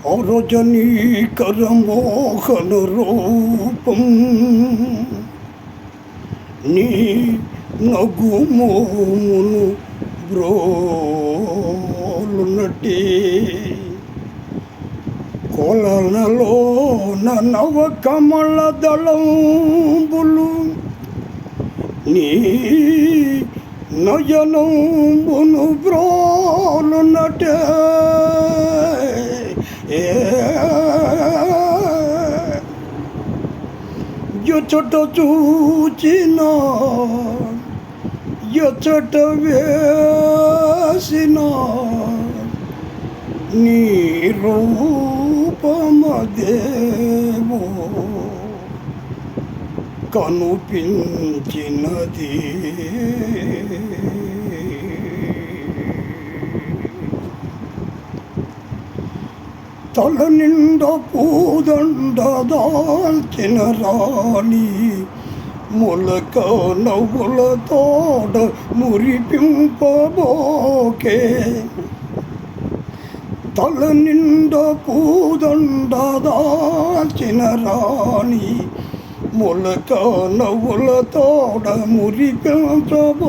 అరజనీకర మోహన రూపం నీ నగుమోమును బ్రోలునటి కొలనలో నవ కమల దళంబులు నీ నయనంబును బ్రోలునటే ఎచట చూచిన ఎచట వేసిన నీ రూపమదేవో కనుపించినది. తల నిండా పూదండ దాల్చిన రాణి మొలక నవ్వుల తోడ మురిపింపబోకే. తల నిండా పూదండ దాల్చిన రాణి మొలక నవ్వుల తోడ మురిపింపబోకే.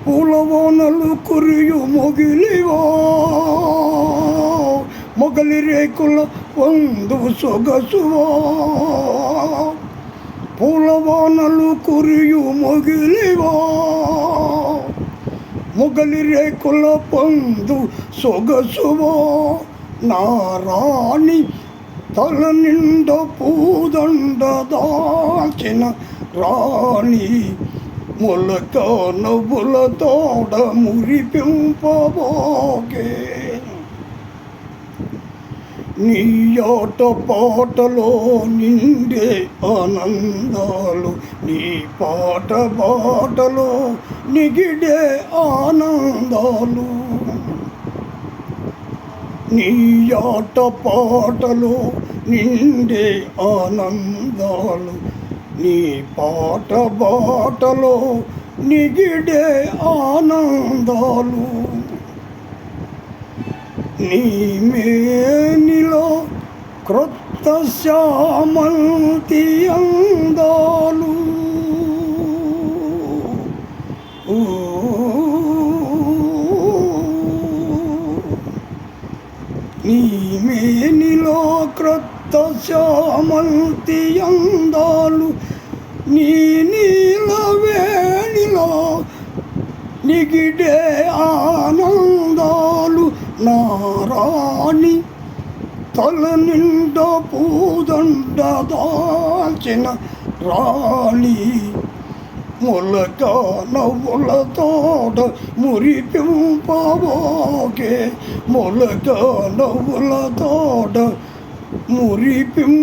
పూలవోనలు కురియు మొగిలివో మొగలి రేకుల పొందు సొగసువో. పూలవోనలు కురియు మొగిలివో మొగలి రేకుల పొందు సొగసువో. నారాణి తల నిండ పూదండ దాల్చిన రాణి మొలక నవ్వుల తోడ మురిపింపబోకే. నీ ఆట పాటలో నిండే ఆనందాలు నీ పాట బాటలో నిగిడే ఆనందాలు. నీ ఆట పాటలో నిండే ఆనందాలు నీ పాట బాటలో నిగిడే ఆనందాలు. నీ మేనిలో క్రొత్త శ్యామంతి అందాలు. నీ మేనిలో క్రొత్త శ్యామంతి అందాలు. నీ నీల వేణిలో నిగిడే ఆనందాలు. నారాణి తల నిండా పూదండ దాల్చిన రాణి మొలక నవ్వుల తోడ మురిపింపబోకే. మొలక నవ్వుల తోడ మురిపింపబోకే.